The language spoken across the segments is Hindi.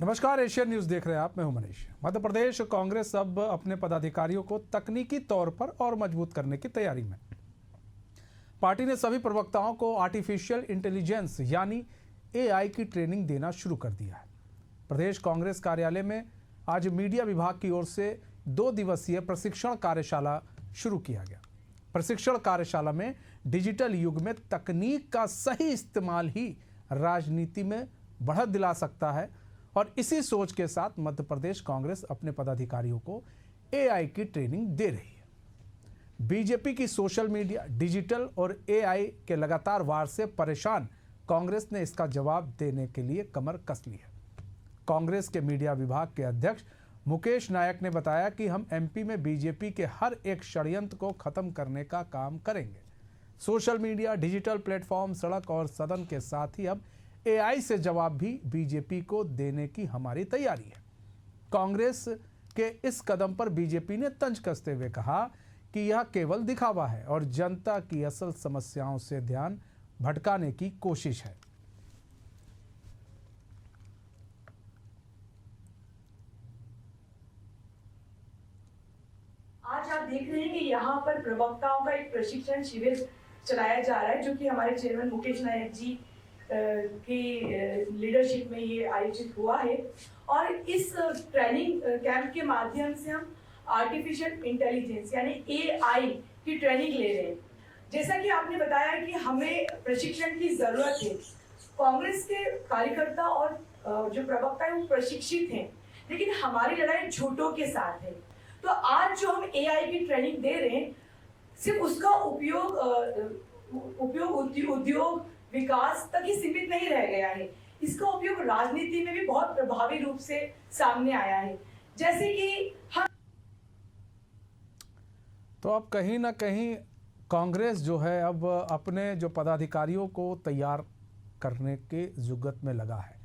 नमस्कार, एशियन न्यूज देख रहे हैं आप। मैं हूं मनीष। मध्य प्रदेश कांग्रेस अब अपने पदाधिकारियों को तकनीकी तौर पर और मजबूत करने की तैयारी में। पार्टी ने सभी प्रवक्ताओं को आर्टिफिशियल इंटेलिजेंस यानी एआई की ट्रेनिंग देना शुरू कर दिया है। प्रदेश कांग्रेस कार्यालय में आज मीडिया विभाग की ओर से 2 दिवसीय प्रशिक्षण कार्यशाला शुरू किया गया। प्रशिक्षण कार्यशाला में डिजिटल युग में तकनीक का सही इस्तेमाल ही राजनीति में बढ़त दिला सकता है और इसी सोच के साथ मध्य प्रदेश कांग्रेस अपने पदाधिकारियों को एआई की ट्रेनिंग दे रही है। बीजेपी की सोशल मीडिया, डिजिटल और एआई के लगातार वार से परेशान कांग्रेस ने इसका जवाब देने के लिए कमर कस ली है। कांग्रेस के मीडिया विभाग के अध्यक्ष मुकेश नायक ने बताया कि हम एमपी में बीजेपी के हर एक षड्यंत्र को खत्म करने का काम करेंगे। सोशल मीडिया, डिजिटल प्लेटफॉर्म, सड़क और सदन के साथ ही अब एआई से जवाब भी बीजेपी को देने की हमारी तैयारी है। कांग्रेस के इस कदम पर बीजेपी ने तंज कसते हुए कहा कि यह केवल दिखावा है और जनता की असल समस्याओं से ध्यान भटकाने की कोशिश है। आज आप देख रहे हैं कि यहाँ पर प्रवक्ताओं का एक प्रशिक्षण शिविर चलाया जा रहा है, जो कि हमारे चेयरमैन मुकेश नायक जी की लीडरशिप में ये आयोजित हुआ है। और इस ट्रेनिंग कैंप के माध्यम से हम आर्टिफिशियल इंटेलिजेंस यानी एआई की ट्रेनिंग ले रहे हैं। जैसा कि आपने बताया कि हमें प्रशिक्षण की जरूरत है। कांग्रेस के कार्यकर्ता और जो प्रवक्ता है वो प्रशिक्षित हैं, लेकिन हमारी लड़ाई झूठों के साथ है। तो आज जो हम एआई की ट्रेनिंग दे रहे हैं, सिर्फ उसका उपयोग उद्योग विकास तक ही सीमित नहीं रह गया है, इसका उपयोग राजनीति में भी बहुत प्रभावी रूप से सामने आया है। जैसे कि हम तो अब कहीं ना कहीं कांग्रेस जो है अब अपने जो पदाधिकारियों को तैयार करने के जुगत में लगा है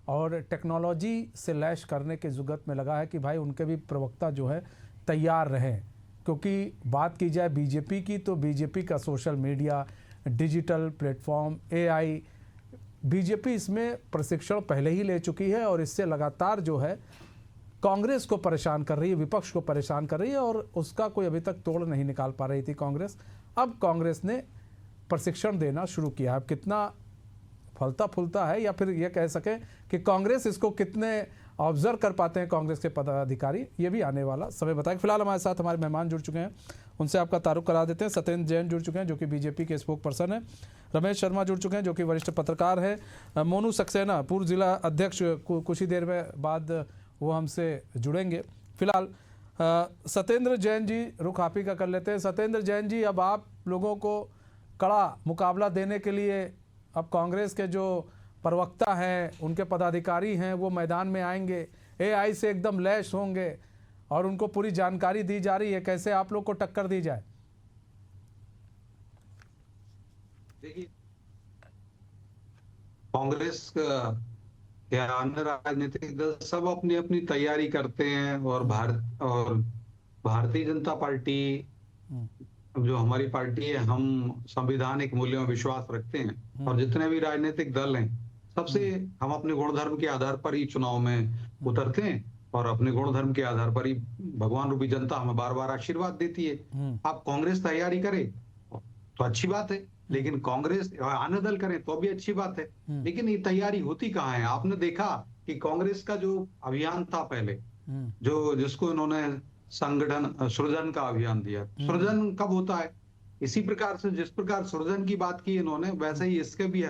और टेक्नोलॉजी से लैस करने के जुगत में लगा है कि भाई उनके भी प्रवक्ता जो है तैयार रहें। क्योंकि बात की जाए बीजेपी की, तो बीजेपी का social media, digital platform, AI, BJP इसमें प्रशिक्षण पहले ही ले चुकी है और इससे लगातार जो है कांग्रेस को परेशान कर रही है, विपक्ष को परेशान कर रही है और उसका कोई अभी तक तोड़ नहीं निकाल पा रही थी कांग्रेस। अब कांग्रेस ने प्रशिक्षण देना शुरू किया। अब कितना फलता फूलता है या फिर यह कह सके कि कांग्रेस इसको कितने ऑब्जर्व कर पाते हैं कांग्रेस के पदाधिकारी, ये भी आने वाला समय बताएगा। फिलहाल हमारे साथ हमारे मेहमान जुड़ चुके हैं, उनसे आपका तारुफ करा देते हैं। सत्येंद्र जैन जुड़ चुके हैं जो कि बीजेपी के स्पोक पर्सन है। रमेश शर्मा जुड़ चुके हैं जो कि वरिष्ठ पत्रकार है। मोनू सक्सेना पूर्व जिला अध्यक्ष, कुछ ही देर में बाद वो हमसे जुड़ेंगे। फिलहाल सत्येंद्र जैन जी, रुख आप ही का कर लेते हैं। सत्येंद्र जैन जी, अब आप लोगों को कड़ा मुकाबला देने के लिए अब कांग्रेस के जो प्रवक्ता हैं, उनके पदाधिकारी हैं, वो मैदान में आएंगे, एआई से एकदम लैस होंगे और उनको पूरी जानकारी दी जा रही है। कैसे आप लोग को टक्कर दी जाए? देखिए, कांग्रेस के अन्य राजनीतिक दल सब अपनी अपनी तैयारी करते हैं और भारतीय जनता पार्टी जो हमारी पार्टी है, हम संवैधानिक मूल्यों में विश्वास रखते हैं और जितने भी राजनीतिक दल हैं सबसे हम अपने गुणधर्म के आधार पर ही चुनाव में उतरते हैं और अपने गुणधर्म के आधार पर ही भगवान रूपी जनता हमें बार बार आशीर्वाद देती है। आप कांग्रेस तैयारी करे तो अच्छी बात है, लेकिन कांग्रेस अन्य दल करें तो भी अच्छी बात है, लेकिन ये तैयारी होती कहाँ है? आपने देखा कि कांग्रेस का जो अभियान था पहले, जिसको इन्होंने संगठन सृजन का अभियान दिया, सृजन कब होता है? इसी प्रकार से जिस प्रकार सृजन की बात की इन्होंने, वैसे ही इसके भी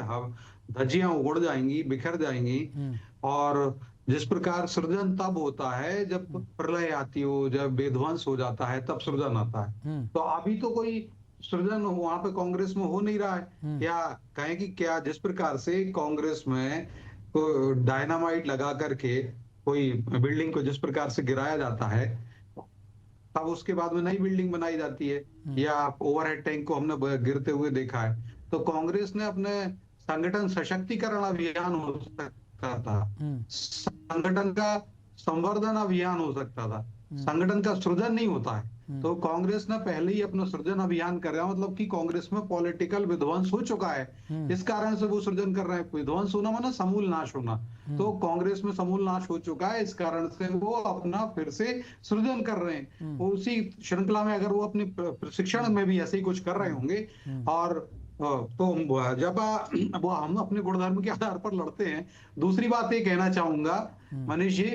धज्जियां उड़ जाएंगी, बिखर जाएंगी। और जिस प्रकार सृजन तब होता है जब प्रलय आती हो, जब विध्वंस हो जाता है, तब सृजन आता है। तो अभी तो कोई सृजन वहां पे कांग्रेस में हो नहीं रहा है। या कहें कि क्या जिस प्रकार से कांग्रेस में डायनामाइट लगा करके कोई बिल्डिंग को जिस प्रकार से गिराया जाता है, तब उसके बाद में नई बिल्डिंग बनाई जाती है, या ओवरहेड टैंक को हमने गिरते हुए देखा है। तो कांग्रेस ने अपने संगठन सशक्तिकरण अभियान हो सकता था, संगठन का संवर्धन अभियान हो सकता था, संगठन का सृजन नहीं होता है। तो कांग्रेस ने पहले ही अपना सृजन अभियान कर रहा है, मतलब कि कांग्रेस में पॉलिटिकल विध्वंस हो चुका है। इस कारण से वो सृजन कर रहे हैं। विध्वंस होना माना समूल नाश होना, तो कांग्रेस में समूल नाश हो चुका है। इस कारण से वो अपना फिर से सृजन कर रहे हैं। उसी श्रृंखला में अगर वो अपने प्रशिक्षण में भी ऐसे ही कुछ कर रहे होंगे, और तो जब वो हम अपने गुणधर्म के आधार पर लड़ते हैं। दूसरी बात ये कहना चाहूंगा मनीष जी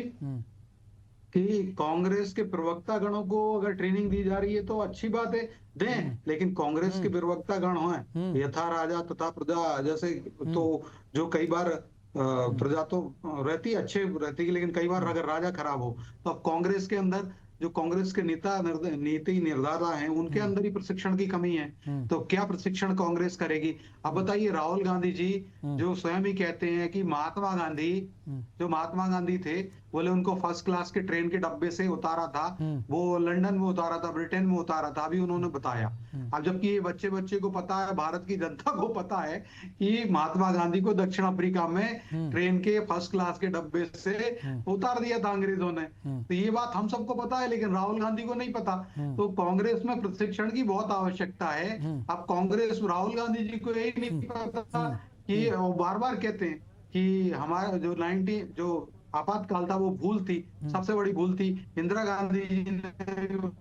कि कांग्रेस के प्रवक्ता गणों को अगर ट्रेनिंग दी जा रही है तो अच्छी बात है, दें। लेकिन कांग्रेस के प्रवक्ता गण हैं यथा राजा तथा प्रजा जैसे, तो जो कई बार प्रजा तो रहती अच्छे रहती है, लेकिन कई बार अगर राजा खराब हो तो अब कांग्रेस के अंदर जो कांग्रेस के नीति निर्धाता हैं उनके अंदर ही प्रशिक्षण की कमी है। तो क्या प्रशिक्षण कांग्रेस करेगी? अब बताइए, राहुल गांधी जी जो स्वयं ही कहते हैं कि महात्मा गांधी थे, बोले उनको फर्स्ट क्लास के ट्रेन के डब्बे से उतारा था, वो लंदन में उतारा था, ब्रिटेन में उतारा था, अभी उन्होंने बताया। अब जबकि ये बच्चे को पता है, भारत की जनता को पता है कि महात्मा गांधी को दक्षिण अफ्रीका में ट्रेन के फर्स्ट क्लास के डब्बे से उतार दिया था अंग्रेजों ने। तो ये बात हम सबको पता है, लेकिन राहुल गांधी को नहीं पता। तो कांग्रेस में प्रशिक्षण की बहुत आवश्यकता है। अब कांग्रेस राहुल गांधी जी को यही नहीं पता कि बार बार कहते हैं कि हमारा जो आपातकाल था वो भूल थी, सबसे बड़ी भूल थी इंदिरा गांधी जी ने,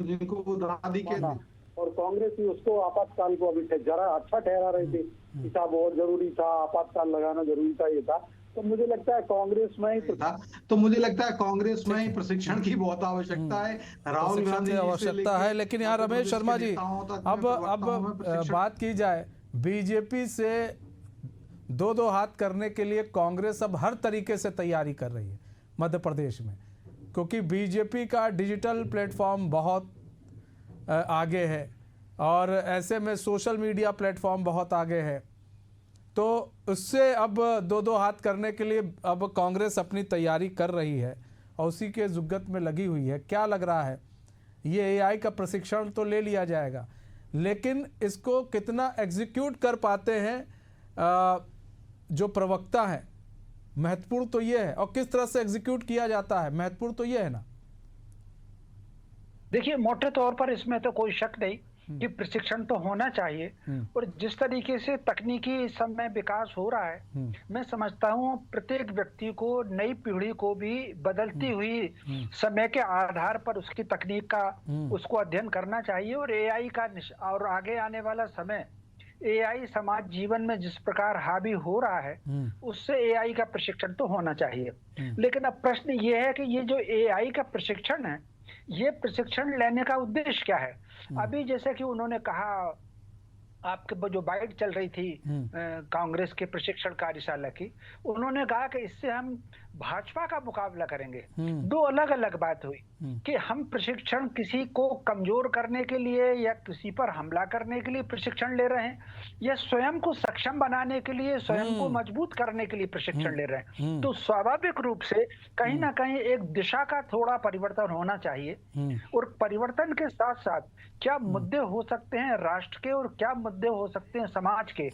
जिनको वो दादी कहते, और कांग्रेस ही उसको आपातकाल को अभी जरा अच्छा ठहरा रहे थे कि साहब बहुत जरूरी था, आपातकाल लगाना जरूरी था, ये था। तो मुझे लगता है कांग्रेस में ही प्रशिक्षण की बहुत आवश्यकता है। राहुल गांधी की आवश्यकता है। लेकिन यहाँ रमेश शर्मा जी, अब बात की जाए बीजेपी से दो हाथ करने के लिए कांग्रेस अब हर तरीके से तैयारी कर रही है मध्य प्रदेश में, क्योंकि बीजेपी का डिजिटल प्लेटफॉर्म बहुत आगे है और ऐसे में सोशल मीडिया प्लेटफॉर्म बहुत आगे है। तो उससे अब दो हाथ करने के लिए अब कांग्रेस अपनी तैयारी कर रही है और उसी के जुगत में लगी हुई है। क्या लग रहा है, ये एआई का प्रशिक्षण तो ले लिया जाएगा, लेकिन इसको कितना एग्जीक्यूट कर पाते हैं जो प्रवक्ता है, महत्वपूर्ण तो ये है, और किस तरह से एग्जीक्यूट किया जाता है, महत्वपूर्ण तो ये है ना। देखिए, मोटे तौर पर इसमें तो कोई शक नहीं कि प्रशिक्षण तो होना चाहिए। और जिस तरीके से तकनीकी इस समय विकास हो रहा है, मैं समझता हूँ प्रत्येक व्यक्ति को, नई पीढ़ी को भी बदलती हुई समय के आधार पर उसकी तकनीक का उसको अध्ययन करना चाहिए। और एआई का और आगे आने वाला समय, एआई समाज जीवन में जिस प्रकार हावी हो रहा है, उससे एआई का प्रशिक्षण तो होना चाहिए। लेकिन अब प्रश्न ये है कि ये जो एआई का प्रशिक्षण है, ये प्रशिक्षण लेने का उद्देश्य क्या है? अभी जैसे कि उन्होंने कहा, आपके जो बाइट चल रही थी कांग्रेस के प्रशिक्षण कार्यशाला की, उन्होंने कहा कि इससे हम भाजपा का मुकाबला करेंगे। दो अलग अलग बात हुई कि हम प्रशिक्षण किसी को कमजोर करने के लिए या किसी पर हमला करने के लिए प्रशिक्षण ले रहे हैं, या स्वयं को सक्षम बनाने के लिए, स्वयं को मजबूत करने के लिए प्रशिक्षण ले रहे हैं। तो स्वाभाविक रूप से कहीं ना कहीं एक दिशा का थोड़ा परिवर्तन होना चाहिए। और परिवर्तन के साथ साथ क्या मुद्दे हो सकते हैं राष्ट्र के और क्या मुद्दे हो सकते हैं समाज के,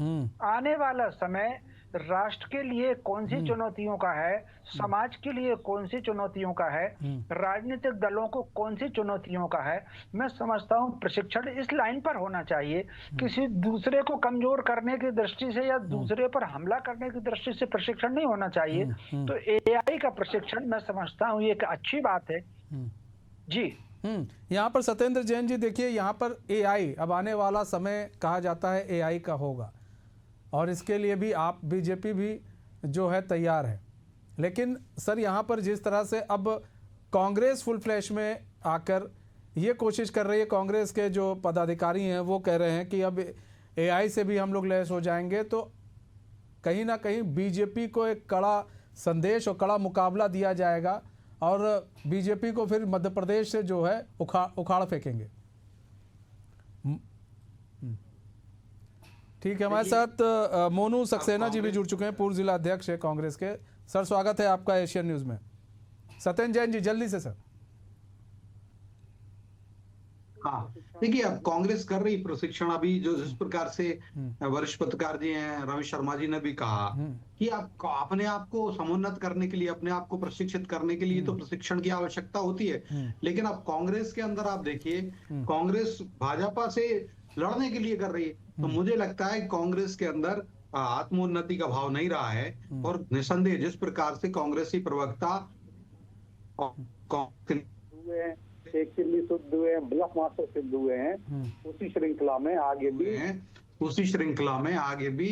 आने वाला समय राष्ट्र के लिए कौन सी चुनौतियों का है, समाज के लिए कौन सी चुनौतियों का है, राजनीतिक दलों को कौन सी चुनौतियों का है, मैं समझता हूं प्रशिक्षण इस लाइन पर होना चाहिए। किसी दूसरे को कमजोर करने की दृष्टि से या दूसरे पर हमला करने की दृष्टि से प्रशिक्षण नहीं होना चाहिए। तो एआई का प्रशिक्षण मैं समझता हूँ ये एक अच्छी बात है जी। यहाँ पर सत्येंद्र जैन जी, देखिए यहाँ पर एआई, अब आने वाला समय कहा जाता है एआई का होगा और इसके लिए भी आप बीजेपी भी जो है तैयार है। लेकिन सर यहाँ पर जिस तरह से अब कांग्रेस फुल फ्लैश में आकर ये कोशिश कर रही है, कांग्रेस के जो पदाधिकारी हैं वो कह रहे हैं कि अब एआई से भी हम लोग लैस हो जाएंगे, तो कहीं ना कहीं बीजेपी को एक कड़ा संदेश और कड़ा मुकाबला दिया जाएगा और बीजेपी को फिर मध्य प्रदेश से जो है उखाड़ फेंकेंगे। ठीक है, हमारे साथ मोनू सक्सेना जी भी जुड़ चुके हैं, पूर्व जिला अध्यक्ष है कांग्रेस के। सर स्वागत है आपका एशियन न्यूज़ में। सत्येंद्र जैन जी जल्दी से सर। हाँ, देखिए अब कांग्रेस कर रही प्रशिक्षण अभी जो जिस प्रकार से वरिष्ठ पत्रकार जी हैं, रमेश शर्मा जी ने भी कहा कि आप अपने आप को समुन्नत करने के लिए, अपने आप को प्रशिक्षित करने के लिए तो प्रशिक्षण की आवश्यकता होती है। लेकिन अब कांग्रेस के अंदर आप देखिए, कांग्रेस भाजपा से लड़ने के लिए कर रही है, तो मुझे लगता है कांग्रेस के अंदर आत्मोन्नति का भाव नहीं रहा है। और निसंदेह जिस प्रकार से कांग्रेसी प्रवक्ता हुए हैं, एक चिल्ली सिद्ध हुए हैं, ब्लफ मास्टर सिद्ध हुए हैं, उसी श्रृंखला में आगे भी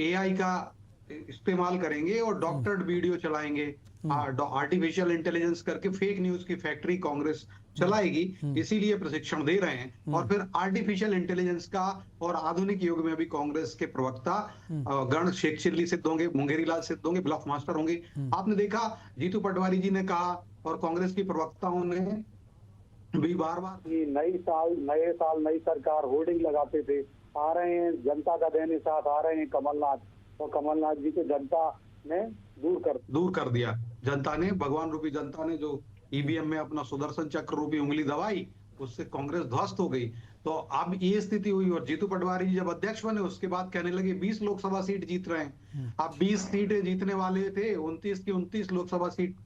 एआई का इस्तेमाल करेंगे और डॉक्टर्ड वीडियो चलाएंगे, आर्टिफिशियल इंटेलिजेंस करके फेक न्यूज की फैक्ट्री कांग्रेस चलाएगी। इसीलिए प्रशिक्षण दे रहे हैं। और फिर आर्टिफिशियल इंटेलिजेंस का और आधुनिक युग में भी कांग्रेस के प्रवक्ता गण शेख चिल्ली सिद्ध होंगे, मुंगेरी लाल सिद्ध होंगे, ब्लफ मास्टर होंगे। आपने देखा जीतू पटवारी जी ने कहा और कांग्रेस की प्रवक्ताओं ने भी बार बार नए साल नई सरकार होर्डिंग लगाते थे, आ रहे हैं जनता का देने साथ आ रहे हैं कमलनाथ, और कमलनाथ जी को जनता ने दूर कर दिया। जनता ने, भगवान रूपी जनता ने जो ईवीएम में अपना सुदर्शन चक्र रूपी उंगली दबाई, उससे कांग्रेस ध्वस्त हो गई। तो अब ये स्थिति हुई और जीतू पटवारी जी जब अध्यक्ष बने उसके बाद कहने लगे 20 लोकसभा सीट जीत रहे हैं। अब 20 सीटें जीतने वाले थे, 29 की 29 लोकसभा सीट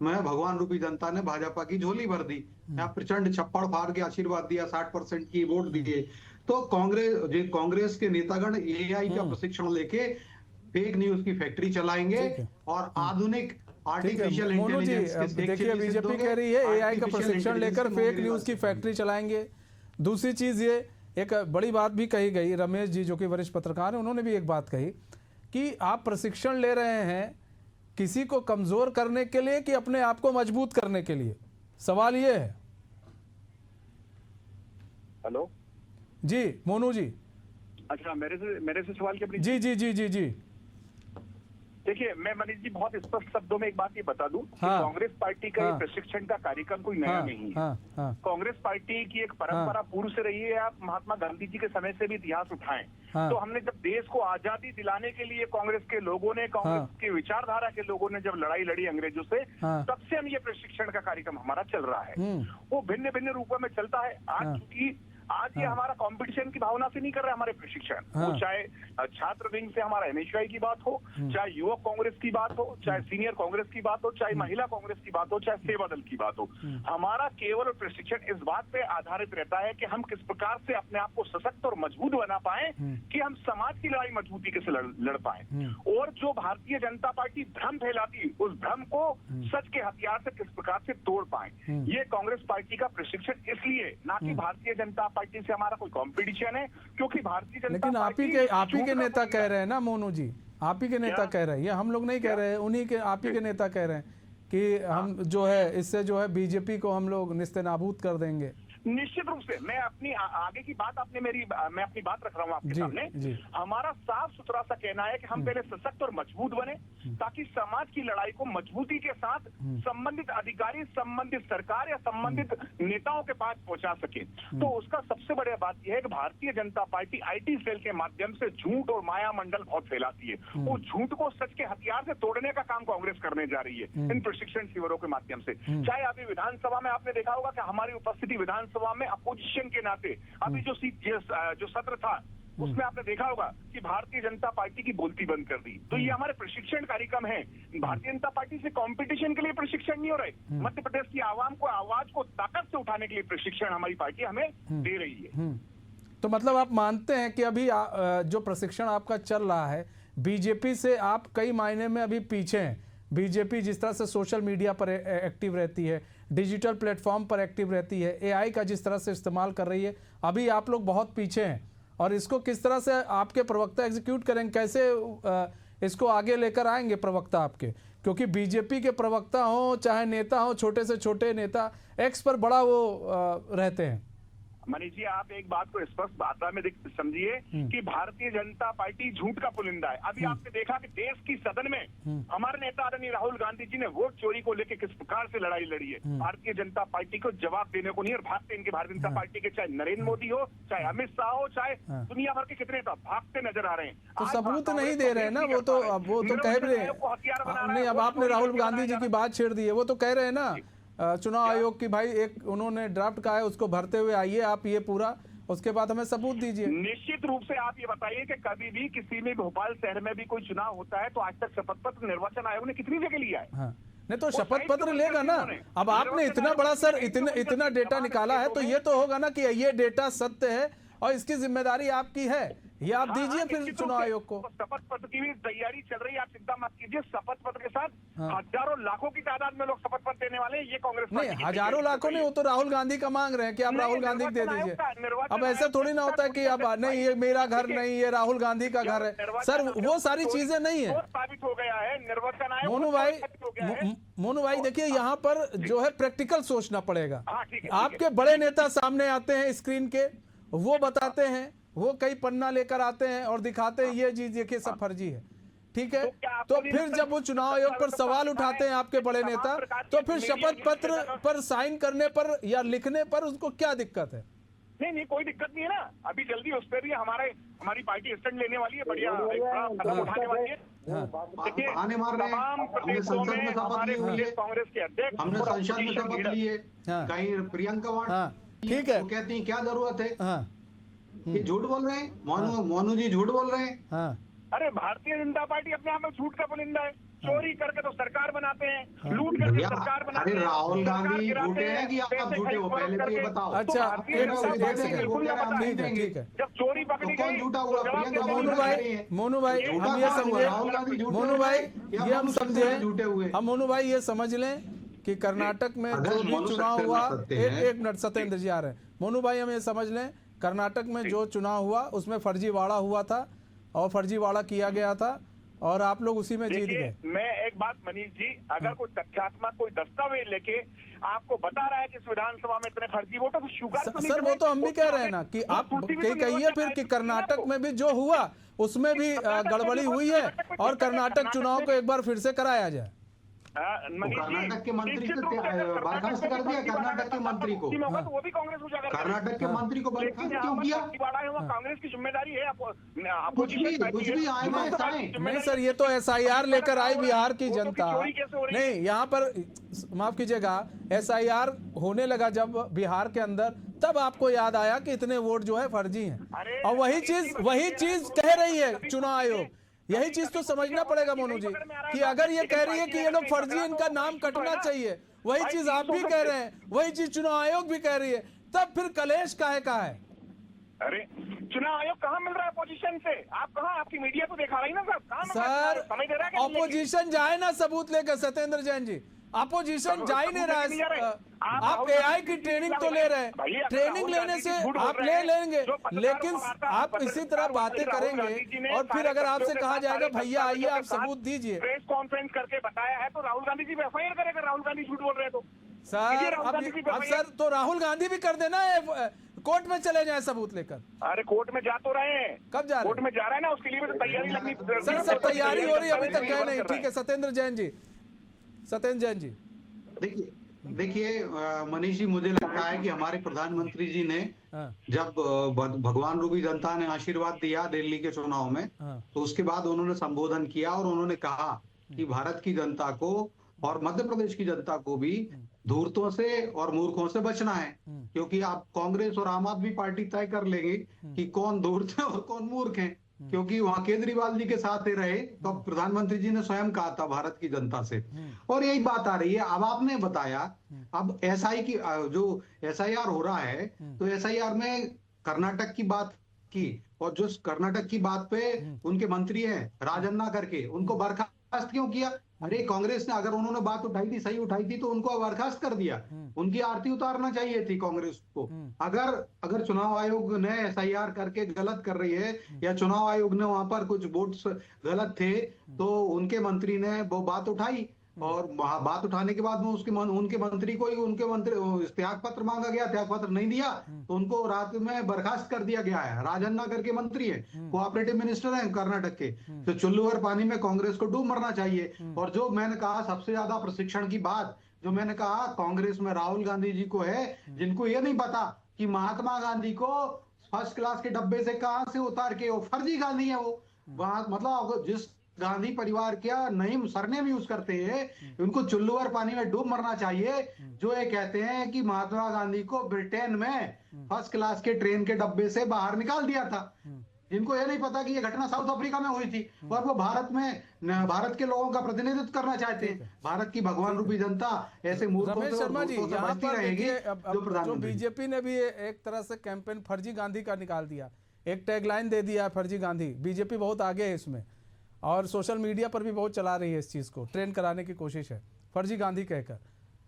में भगवान रूपी जनता ने भाजपा की झोली भर दी, यहाँ प्रचंड छप्पड़ फाड़ के आशीर्वाद दिया, 60% की वोट दिए। तो कांग्रेस के नेतागण एआई का प्रशिक्षण लेके फेक न्यूज की फैक्ट्री चलाएंगे और आधुनिक आर्टिफिशियल इंटेलिजेंस। देखिए बीजेपी कह रही है एआई का प्रशिक्षण लेकर फेक न्यूज की फैक्ट्री चलाएंगे। दूसरी चीज ये एक बड़ी बात भी कही गई, रमेश जी जो कि वरिष्ठ पत्रकार हैं उन्होंने भी एक बात कही कि आप प्रशिक्षण ले रहे हैं किसी को कमजोर करने के लिए कि अपने आप को मजबूत करने के लिए। सवाल ये है। हेलो जी मोनू जी। अच्छा, मेरे से सवाल क्या? जी जी जी जी जी देखिए, मैं मनीष जी बहुत स्पष्ट शब्दों में एक बात ये बता दूं कि कांग्रेस पार्टी का ये प्रशिक्षण का कार्यक्रम कोई नया नहीं है। कांग्रेस पार्टी की एक परंपरा पूर्व से रही है। आप महात्मा गांधी जी के समय से भी इतिहास उठाएं तो हमने जब देश को आजादी दिलाने के लिए कांग्रेस के लोगों ने, कांग्रेस की विचारधारा के लोगों ने जब लड़ाई लड़ी अंग्रेजों से, तब से हम ये प्रशिक्षण का कार्यक्रम हमारा चल रहा है। वो भिन्न भिन्न रूपों में चलता है। आज ये हमारा कंपटीशन की भावना से नहीं कर रहा है हमारे प्रशिक्षण। वो चाहे छात्र विंग से हमारा एनएसयूआई की बात हो, चाहे युवक कांग्रेस की बात हो, चाहे सीनियर कांग्रेस की बात हो, चाहे महिला कांग्रेस की बात हो, चाहे सेवा दल की बात हो, हमारा केवल प्रशिक्षण इस बात पे आधारित रहता है कि हम किस प्रकार से अपने आप को सशक्त और मजबूत बना पाए कि हम समाज की लड़ाई मजबूती के से लड़ पाए। और जो भारतीय जनता पार्टी भ्रम फैलाती, उस भ्रम को सच के हथियार से किस प्रकार से तोड़ पाए, ये कांग्रेस पार्टी का प्रशिक्षण इसलिए, ना कि भारतीय जनता पार्टी से हमारा कोई कंपटीशन है। क्योंकि भारतीय जनता लेकिन आप ही के नेता कह रहे हैं ना मोनू जी, आप ही के नेता कह रहे हैं, ये हम लोग नहीं कह रहे हैं, उन्हीं के आप ही के नेता कह रहे हैं कि हम जो है इससे जो है बीजेपी को हम लोग निस्तेनाबूद कर देंगे। निश्चित रूप से मैं अपनी आगे की बात मैं अपनी बात रख रहा हूँ आपके सामने। हमारा साफ सुथरा सा कहना है कि हम पहले सशक्त और मजबूत बने ताकि समाज की लड़ाई को मजबूती के साथ संबंधित अधिकारी, संबंधित सरकार या संबंधित नेताओं के पास पहुंचा सके। तो उसका सबसे बड़ी बात यह है कि Bharatiya Janata party IT cell के माध्यम से झूठ और माया मंडल बहुत फैलाती है। वो झूठ को सच के हथियार से तोड़ने का काम कांग्रेस करने जा रही है इन प्रशिक्षण शिविरों के माध्यम से। चाहे अभी विधानसभा में आपने देखा होगा कि हमारी उपस्थिति विधानसभा में अपोजिशन के नाते अभी जो सत्र था उसमें आपने देखा होगा कि भारतीय जनता पार्टी की बोलती बंद कर दी। तो ये हमारे प्रशिक्षण कार्यक्रम है। भारतीय जनता पार्टी से कंपटीशन के लिए प्रशिक्षण नहीं हो रहे, मध्य प्रदेश की आवाम को आवाज को ताकत से उठाने के लिए प्रशिक्षण हमारी पार्टी हमें दे रही है। तो मतलब आप मानते हैं कि अभी जो प्रशिक्षण आपका चल रहा है बीजेपी से आप कई मायने में अभी पीछे हैं। बीजेपी जिस तरह से सोशल मीडिया पर एक्टिव रहती है, डिजिटल प्लेटफॉर्म पर एक्टिव रहती है, एआई का जिस तरह से इस्तेमाल कर रही है, अभी आप लोग बहुत पीछे हैं। और इसको किस तरह से आपके प्रवक्ता एग्जीक्यूट करेंगे, कैसे इसको आगे लेकर आएंगे प्रवक्ता आपके? क्योंकि बीजेपी के प्रवक्ता हो चाहे नेता हो, छोटे से छोटे नेता एक्स पर बड़ा वो रहते हैं। मनीष जी, आप एक बात को स्पष्ट भाषा में समझिए कि भारतीय जनता पार्टी झूठ का पुलिंदा है। अभी आपने देखा कि देश की सदन में हमारे नेता आदरणीय राहुल गांधी जी ने वोट चोरी को लेकर किस प्रकार से लड़ाई लड़ी है। भारतीय जनता पार्टी को जवाब देने को नहीं, और भागते इनके भारतीय जनता पार्टी के चाहे नरेंद्र मोदी हो, चाहे अमित शाह हो, चाहे दुनिया भर के कितने भागते नजर आ रहे हैं। तो सबूत नहीं दे रहे हैं ना, वो तो कह रहे हैं। अब आपने राहुल गांधी जी की बात छेड़ दी है, वो तो कह रहे हैं ना चुनाव आयोग की भाई एक उन्होंने ड्राफ्ट कहा है, उसको भरते हुए आइए आप ये पूरा, उसके बाद हमें सबूत दीजिए। निश्चित रूप से आप ये बताइए कि कभी भी किसी भी भोपाल शहर में भी कोई चुनाव होता है तो आज तक शपथ पत्र निर्वाचन आयोग ने कितनी जगह लिया है? हाँ, नहीं तो शपथ पत्र लेगा ना। अब आपने इतना बड़ा सर इतना डेटा निकाला है तो ये तो होगा ना कि ये डेटा सत्य है और इसकी जिम्मेदारी आपकी है, ये आप दीजिए फिर चुनाव आयोग को। शपथ पत्र की भी तैयारी चल रही है, आप चिंता मत कीजिए। शपथ पत्र के साथ हजारों लाखों की तादाद में लोग शपथ पत्र देने वाले हैं। ये कांग्रेस नहीं, हजारों लाखों नहीं, वो तो राहुल गांधी का मांग रहे हैं कि आप राहुल गांधी को दे दीजिए। अब ऐसा थोड़ी ना होता है कि अब नहीं ये मेरा घर नहीं, ये राहुल गांधी का घर है। सर वो सारी चीजें नहीं है। साबित हो गया है निर्वाचन आयोग। मोनू भाई देखिए, यहाँ पर जो है प्रैक्टिकल सोचना पड़ेगा। आपके बड़े नेता सामने आते हैं स्क्रीन के, वो बताते हैं, वो कई पन्ना लेकर आते हैं और दिखाते हैं ये चीज देखिए सब फर्जी है, ठीक है। तो फिर जब वो चुनाव आयोग पर सवाल उठाते हैं आपके बड़े नेता, तो फिर शपथ पत्र पर साइन करने पर या लिखने पर उसको क्या दिक्कत है? नहीं कोई दिक्कत नहीं है ना। अभी जल्दी उस पर भी हमारी पार्टी स्टैंड लेने वाली है, बढ़िया कदम उठाने वाली है। देखिए तमाम प्रदेशों में हमारे कांग्रेस के अध्यक्ष, हमने संसद में शपथ ली है, कहीं प्रियंका वाड्रा ठीक है, कहती है क्या जरूरत है, ये झूठ बोल रहे हैं, मोनू जी झूठ बोल रहे हैं। अरे भारतीय जनता पार्टी अपने आप में झूठ का पुलिंदा है। चोरी करके तो सरकार बनाते हैं, लूट करके सरकार बनाते हैं। अरे राहुल गांधी झूठे हैं कि आप झूठे हो, पहले तो ये बताओ। अच्छा ठीक है, जब चोरी पकड़ी गई झूठा हुआ? मोनू भाई हम ये समझे, मोनू भाई ये हम समझे, झूठे हुए। हम मोनू भाई ये समझ लें कि कर्नाटक में जो भी चुनाव हुआ, एक मिनट सत्येंद्र जी आ रहे हैं। मोनू भाई हम ये समझ लें, कर्नाटक में जो चुनाव हुआ उसमें फर्जीवाड़ा हुआ था और फर्जीवाड़ा किया गया था और आप लोग उसी में जीत गए। मैं एक बात मनीष जी, अगर कोई तथ्यात्मक कोई दस्तावेज लेके आपको बता रहा है कि इस विधानसभा में इतने फर्जी वोट है तो शुगर तो सर वो तो हम भी कह रहे हैं ना कि आप कहिए फिर कि कर्नाटक में भी जो हुआ उसमें भी गड़बड़ी हुई है और कर्नाटक चुनाव को एक बार फिर से कराया जाए। कर्नाटक के मंत्री को बर्खास्त कर दिया, कर्नाटक के मंत्री को, वो भी कांग्रेस उजागर, कर्नाटक के मंत्री को बर्खास्त क्यों किया? कांग्रेस की जिम्मेदारी है। कुछ भी आए नहीं सर, ये तो SIR लेकर आई बिहार की जनता। नहीं, यहाँ पर माफ कीजिएगा, SIR होने लगा जब बिहार के अंदर, तब आपको याद आया कि इतने वोट जो है फर्जी हैं और वही चीज कह रही है चुनाव आयोग। यही चीज तो समझना पड़ेगा मोनू जी कि अगर ये कह रही है कि ये लोग फर्जी, इनका नाम कटना चाहिए, वही चीज आप भी कह रहे हैं, वही चीज चुनाव आयोग भी कह रही है, तब फिर कलेश काहे का है? अरे चुनाव आयोग कहाँ मिल रहा है अपोजिशन से? आप कहाँ, आपकी मीडिया तो दिखा रही ना सर, अपोजिशन जाए ना सबूत लेकर। सत्येंद्र जैन जी, अपोजिशन जा ही नहीं रहा है। आप AI की ट्रेनिंग तो ले रहे हैं, ट्रेनिंग लेने से आप ले लेंगे, लेकिन आप इसी तरह बातें करेंगे और फिर अगर आपसे कहा जाएगा भैया आइए आप सबूत दीजिए, प्रेस कॉन्फ्रेंस करके बताया है तो राहुल गांधी जी FIR करेगा। राहुल गांधी झूठ बोल रहे हैं तो सर अब सर तो राहुल गांधी भी कर देना, कोर्ट में चले जाए सबूत लेकर। अरे कोर्ट में जा तो रहे हैं, कब जा रहे? कोर्ट में जा रहा है ना, उसके लिए भी तो तैयारी लगनी। सर सब तैयारी हो रही है, अभी तक गए नहीं। ठीक है सत्येंद्र जैन जी, सत्येंद्र जैन जी। देखिए मनीष जी, मुझे लगता है कि हमारे प्रधानमंत्री जी ने जब भगवान रूपी जनता ने आशीर्वाद दिया दिल्ली के चुनाव में, तो उसके बाद उन्होंने संबोधन किया और उन्होंने कहा कि भारत की जनता को और मध्य प्रदेश की जनता को भी धूर्तों से और मूर्खों से बचना है, क्योंकि आप कांग्रेस और आम आदमी पार्टी तय कर लेंगे कि कौन धूर्त है और कौन मूर्ख है, क्योंकि वहां केजरीवाल जी के साथ रहे तो प्रधानमंत्री जी ने स्वयं कहा था भारत की जनता से, और यही बात आ रही है। अब आपने बताया, अब SI की जो SIR हो रहा है तो SIR में कर्नाटक की बात की और जो कर्नाटक की बात पे उनके मंत्री हैं राजन्ना करके, उनको बर्खास्त क्यों किया? अरे कांग्रेस ने अगर उन्होंने बात उठाई थी, सही उठाई थी, तो उनको बर्खास्त कर दिया। उनकी आरती उतारना चाहिए थी कांग्रेस को। अगर चुनाव आयोग ने SIR करके गलत कर रही है या चुनाव आयोग ने वहां पर कुछ वोट्स गलत थे तो उनके मंत्री ने वो बात उठाई और बात उठाने के बाद में उनके मंत्री को ही त्याग पत्र मांगा गया, त्याग पत्र नहीं दिया तो उनको रात में बर्खास्त कर दिया गया है। राजन्ना करके मंत्री है, कोऑपरेटिव मिनिस्टर है कर्नाटक के। तो चुल्लू और पानी में कांग्रेस को डूब मरना चाहिए। और जो मैंने कहा सबसे ज्यादा प्रशिक्षण की बात, जो मैंने कहा कांग्रेस में राहुल गांधी जी को है, जिनको ये नहीं पता कि महात्मा गांधी को फर्स्ट क्लास के डब्बे से कहां से उतार के, वो फर्जी गांधी है वो। मतलब जिस गांधी परिवार का नईम सरनेम यूज करते हैं, उनको चुल्लू और पानी में डूब मरना चाहिए, जो ये कहते हैं कि महात्मा गांधी को ब्रिटेन में फर्स्ट क्लास के ट्रेन के डब्बे से बाहर निकाल दिया था। जिनको ये नहीं पता कि ये घटना साउथ अफ्रीका में हुई थी और वो भारत के लोगों का प्रतिनिधित्व करना चाहते हैं। भारत की भगवान रूपी जनता ऐसे मूर्खों रमेश शर्मा जी, यहाँ पर रहेगी। जो बीजेपी ने भी एक तरह से कैंपेन फर्जी गांधी का निकाल दिया, एक टैगलाइन दे दिया फर्जी गांधी। बीजेपी बहुत आगे है इसमें और सोशल मीडिया पर भी बहुत चला रही है इस चीज़ को, ट्रेंड कराने की कोशिश है फर्जी गांधी कहकर,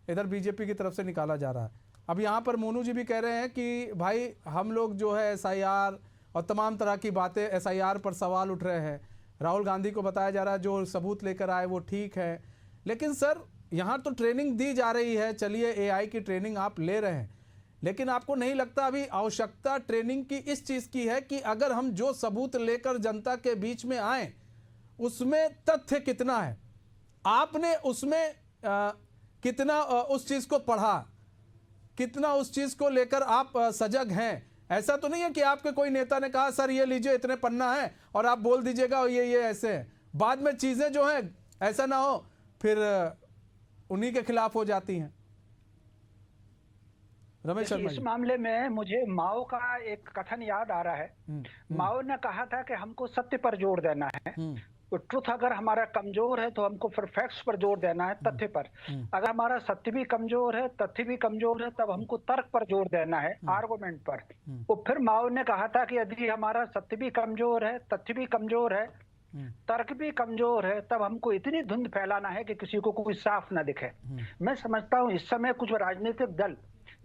इधर बीजेपी की तरफ से निकाला जा रहा है। अब यहाँ पर मोनू जी भी कह रहे हैं कि भाई हम लोग जो है SIR और तमाम तरह की बातें, SIR पर सवाल उठ रहे हैं, राहुल गांधी को बताया जा रहा है जो सबूत लेकर आए वो ठीक है, लेकिन सर यहाँ तो ट्रेनिंग दी जा रही है, चलिए AI की ट्रेनिंग आप ले रहे हैं, लेकिन आपको नहीं लगता अभी आवश्यकता ट्रेनिंग की इस चीज़ की है कि अगर हम जो सबूत लेकर जनता के बीच में आए उसमें तथ्य कितना है, आपने उसमें कितना उस चीज़ को पढ़ा, कितना उस चीज़ को लेकर आप सजग हैं? ऐसा तो नहीं है कि आपके कोई नेता ने कहा सर ये लीजिए इतने पन्ना है और आप बोल दीजिएगा ये ऐसे है, बाद में चीज़ें जो हैं ऐसा ना हो फिर उन्हीं के खिलाफ हो जाती हैं। रमेश शर्मा, इस मामले में मुझे माओ का एक कथन याद आ रहा है। माओ ने कहा था कि हमको सत्य पर जोर देना है, तो ट्रुथ अगर हमारा कमजोर है तो हमको फिर फैक्ट्स पर जोर देना है, तथ्य पर। अगर हमारा सत्य भी कमजोर है, तथ्य भी कमजोर है, तब हमको तर्क पर जोर देना है, आर्गुमेंट पर। तो फिर माओ ने कहा था कि यदि हमारा सत्य भी कमजोर है, तथ्य भी कमजोर है, तर्क भी कमजोर है, तब हमको इतनी धुंध फैलाना है कि किसी को कोई साफ ना दिखे। मैं समझता हूँ इस समय कुछ राजनीतिक दल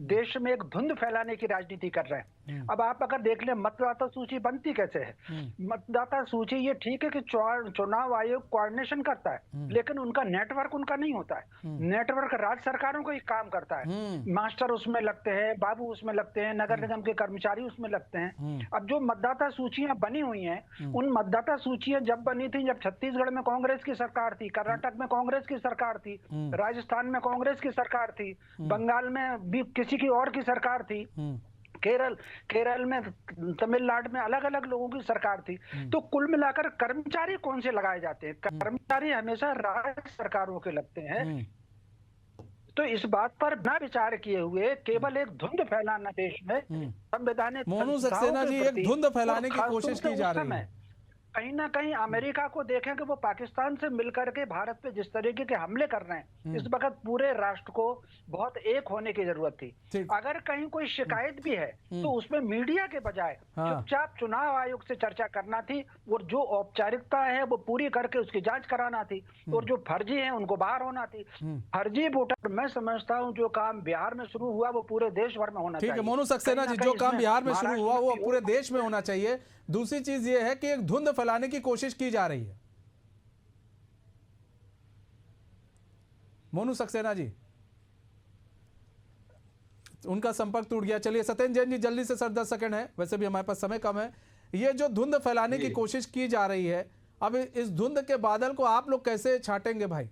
देश में एक धुंध फैलाने की राजनीति कर रहे हैं। अब आप अगर देख लें मतदाता सूची बनती कैसे है, मतदाता सूची ये ठीक है कि चुनाव आयोग कोऑर्डिनेशन करता है, लेकिन उनका नेटवर्क उनका नहीं होता है। नेटवर्क राज्य सरकारों का ही काम करता है, मास्टर उसमें लगते हैं, बाबू उसमें लगते हैं, नगर निगम के कर्मचारी उसमें लगते हैं। अब जो मतदाता सूचियां बनी हुई हैं, उन मतदाता सूचियां जब बनी थी, जब छत्तीसगढ़ में कांग्रेस की सरकार थी, कर्नाटक में कांग्रेस की सरकार थी, राजस्थान में कांग्रेस की सरकार थी, बंगाल में भी किसी की और की सरकार थी, केरल में, तमिलनाडु में अलग अलग लोगों की सरकार थी। तो कुल मिलाकर कर्मचारी कौन से लगाए जाते हैं? कर्मचारी हमेशा राज्य सरकारों के लगते हैं। तो इस बात पर बिना विचार किए हुए केवल एक धुंध फैलाना देश में संवैधानिक मोनू सक्सेना जी, एक धुंध फैलाने की कोशिश की जा रही है। कहीं ना कहीं अमेरिका को देखें कि वो पाकिस्तान से मिलकर के भारत पे जिस तरीके के हमले कर रहे हैं, इस वक्त पूरे राष्ट्र को बहुत एक होने की जरूरत थी। अगर कहीं कोई शिकायत भी है तो उसमें मीडिया के बजाय चुपचाप चुनाव आयोग से चर्चा करना थी, और जो औपचारिकता है वो पूरी करके उसकी जांच कराना थी, और जो फर्जी है उनको बाहर होना थी। फर्जी वोटर, मैं समझता हूँ जो काम बिहार में शुरू हुआ वो पूरे देश भर में होना चाहिए। ठीक है मोनू सक्सेना जी, जो काम बिहार में शुरू हुआ वो पूरे देश में होना चाहिए। दूसरी चीज ये है कि एक धुंध फैलाने की कोशिश की जा रही है। मोनू सक्सेना जी, उनका संपर्क टूट गया। चलिए सत्येंद्र जैन जी, जल्दी से सर 10 सेकंड है, वैसे भी हमारे पास समय कम है। ये जो धुंध फैलाने की कोशिश की जा रही है, अब इस धुंध के बादल को आप लोग कैसे छाटेंगे भाई?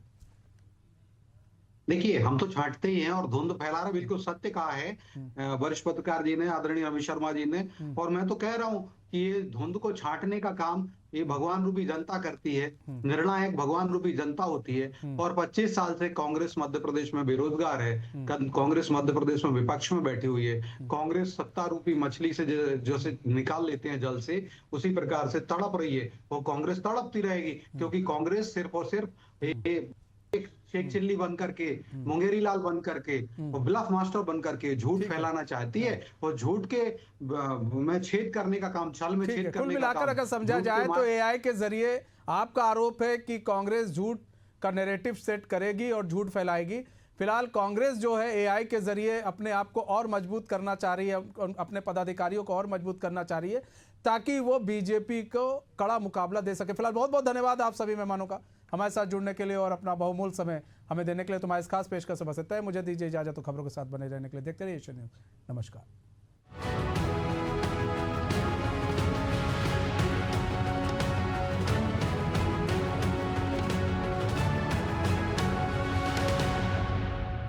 देखिए, हम तो छांटते ही हैं और धुंध फैला रहे, बिल्कुल सत्य कहा है वरिष्ठ पत्रकार जी ने, आदरणीय रमेश शर्मा जी ने। और मैं तो कह रहा हूं कि ये धुंध को छांटने का काम ये भगवान रूपी जनता करती है, निर्णायक भगवान रूपी जनता होती है। और 25 साल से कांग्रेस मध्य प्रदेश में बेरोजगार है, कांग्रेस मध्य प्रदेश में विपक्ष में बैठी हुई है। कांग्रेस सत्ता रूपी मछली से जैसे निकाल लेते हैं जल से, उसी प्रकार से तड़प रही है। वो कांग्रेस तड़पती रहेगी, क्योंकि कांग्रेस सिर्फ और सिर्फ एक शेख चिल्ली बन करके, मुंगेरी लाल बन करके, ब्लफ मास्टर बन करके झूठ फैलाना चाहती है, और झूठ के में छेद करने का काम, छल में छेद करने का काम। कुल मिलाकर अगर समझा जाए तो AI के जरिए आपका आरोप है कि कांग्रेस झूठ का नैरेटिव सेट करेगी और झूठ फैलाएगी। फिलहाल कांग्रेस जो है AI के जरिए अपने आप को और मजबूत करना चाह रही है, अपने पदाधिकारियों को और मजबूत करना चाह रही है, ताकि वो बीजेपी को कड़ा मुकाबला दे सके। फिलहाल बहुत बहुत धन्यवाद आप सभी मेहमानों का हमारे साथ जुड़ने के लिए और अपना बहुमूल्य समय हमें देने के लिए। तुम्हारे इस खास पेशकश से बस इतना है। मुझे दीजिए इजाजत, तो खबरों के साथ बने रहने के लिए देखते रहिए एशियन न्यूज़। नमस्कार।